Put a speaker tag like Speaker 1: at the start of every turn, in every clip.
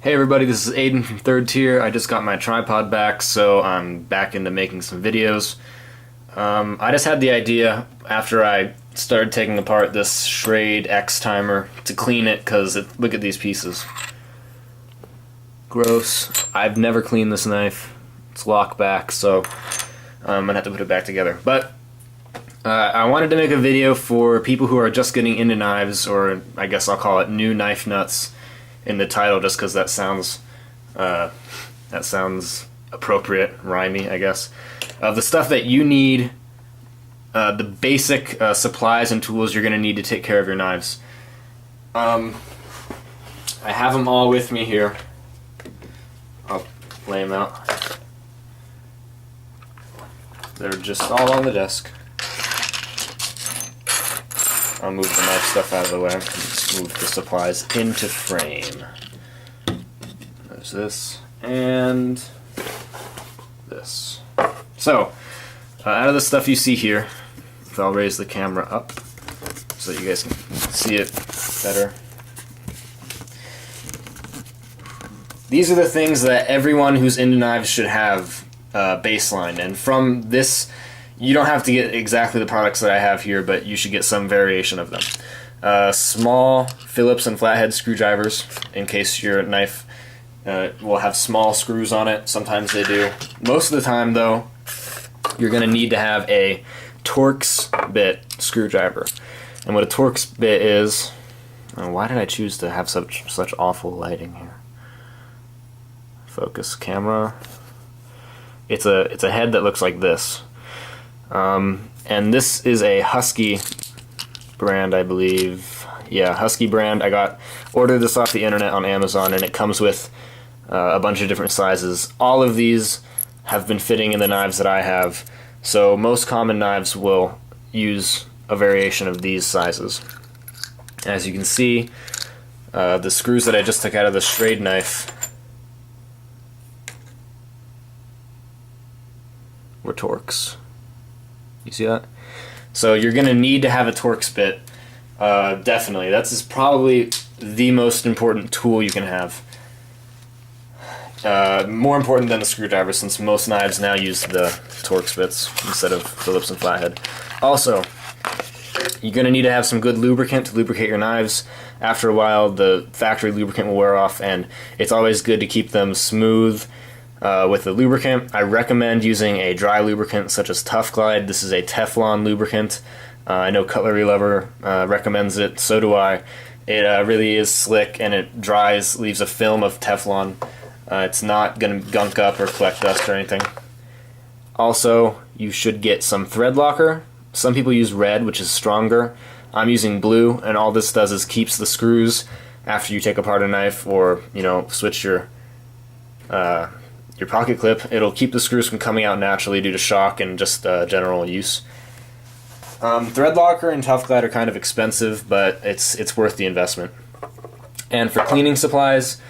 Speaker 1: Hey everybody, this is Aiden from Third Tier. I just got my tripod back, so I'm back into making some videos. I just had the idea after I started taking apart this Schrade X timer to clean it, because look at these pieces. Gross. I've never cleaned this knife. It's locked back, so I'm gonna have to put it back together. But I wanted to make a video for people who are just getting into knives, or I guess I'll call it new knife nuts in the title, just because that sounds appropriate, rhymey, I guess. The stuff that you need, the basic supplies and tools you're going to need to take care of your knives. I have them all with me here. I'll lay them out. They're just all on the desk. I'll move the knife stuff out of the way. Just move the supplies into frame. There's this and this. So, out of the stuff you see here, if I'll raise the camera up so you guys can see it better. These are the things that everyone who's into knives should have baseline, and from this, you don't have to get exactly the products that I have here, but you should get some variation of them. Small Phillips and flathead screwdrivers, in case your knife will have small screws on it. Sometimes they do. Most of the time, though, you're going to need to have a Torx bit screwdriver. And what a Torx bit is... why did I choose to have such awful lighting here? Focus camera. It's a head that looks like this. And this is a Husky brand, I believe. Yeah, Husky brand. I ordered this off the internet on Amazon, and it comes with a bunch of different sizes. All of these have been fitting in the knives that I have, so most common knives will use a variation of these sizes. As you can see, the screws that I just took out of the Schrade knife were Torx. You see that? So you're going to need to have a Torx bit, definitely. That's probably the most important tool you can have. More important than the screwdriver, since most knives now use the Torx bits instead of Phillips and flathead. Also, you're going to need to have some good lubricant to lubricate your knives. After a while, the factory lubricant will wear off, and it's always good to keep them smooth. With the lubricant, I recommend using a dry lubricant such as Tough Glide. This is a Teflon lubricant. I know Cutlery Lover recommends it, so do I. It really is slick, and it dries, leaves a film of Teflon. It's not going to gunk up or collect dust or anything. Also, you should get some thread locker. Some people use red, which is stronger. I'm using blue, and all this does is keeps the screws after you take apart a knife, or switch your pocket clip. It'll keep the screws from coming out naturally due to shock and just general use. Thread locker and Tough Glide are kind of expensive, but it's worth the investment. And for cleaning supplies,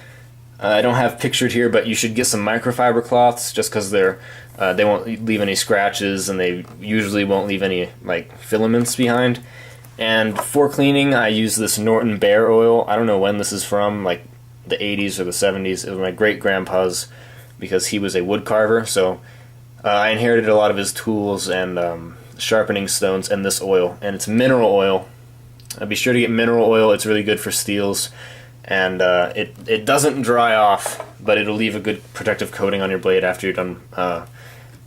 Speaker 1: I don't have pictured here, but you should get some microfiber cloths, just because they won't leave any scratches, and they usually won't leave any filaments behind. And for cleaning, I use this Norton Bear Oil. I don't know when this is from, like the 80s or the 70s. It was my great-grandpa's, because he was a wood carver, so I inherited a lot of his tools and sharpening stones and this oil, and it's mineral oil. Be sure to get mineral oil. It's really good for steels, and it doesn't dry off, but it'll leave a good protective coating on your blade after you're done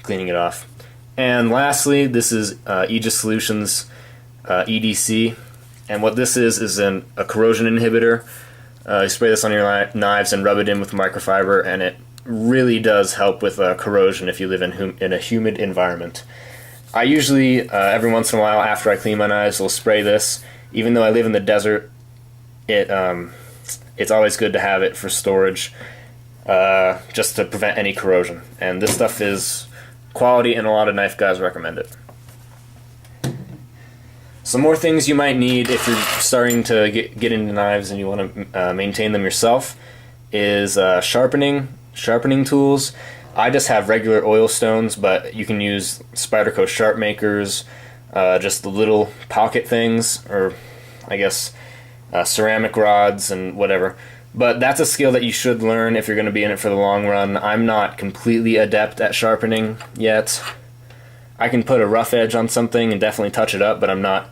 Speaker 1: cleaning it off. And lastly, this is Aegis Solutions EDC, and what this is a corrosion inhibitor. You spray this on your knives and rub it in with microfiber, and it really does help with corrosion if you live in a humid environment. I usually, every once in a while after I clean my knives, will spray this. Even though I live in the desert, it's always good to have it for storage, just to prevent any corrosion. And this stuff is quality, and a lot of knife guys recommend it. Some more things you might need if you're starting to get into knives and you want to maintain them yourself is sharpening tools. I just have regular oil stones, but you can use Spyderco sharp makers, just the little pocket things, or I guess ceramic rods and whatever. But that's a skill that you should learn if you're going to be in it for the long run. I'm not completely adept at sharpening yet. I can put a rough edge on something and definitely touch it up, but I'm not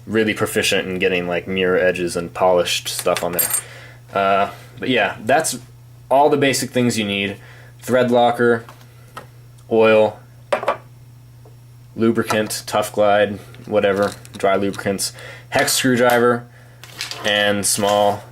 Speaker 1: really proficient in getting like mirror edges and polished stuff on there. But yeah, that's all the basic things you need. Thread locker, oil, lubricant, Tough Glide, whatever, dry lubricants, hex screwdriver, and small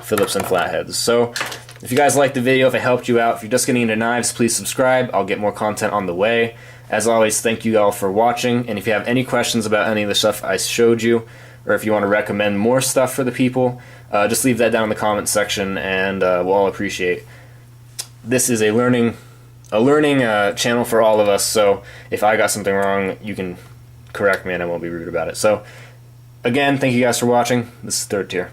Speaker 1: Phillips and flatheads. So if you guys liked the video, if it helped you out, if you're just getting into knives, please subscribe. I'll get more content on the way. As always, thank you all for watching, and if you have any questions about any of the stuff I showed you, or if you want to recommend more stuff for the people, just leave that down in the comments section, and we'll all appreciate. This is a learning channel for all of us, so if I got something wrong, you can correct me and I won't be rude about it. So again, thank you guys for watching. This is Third Tier.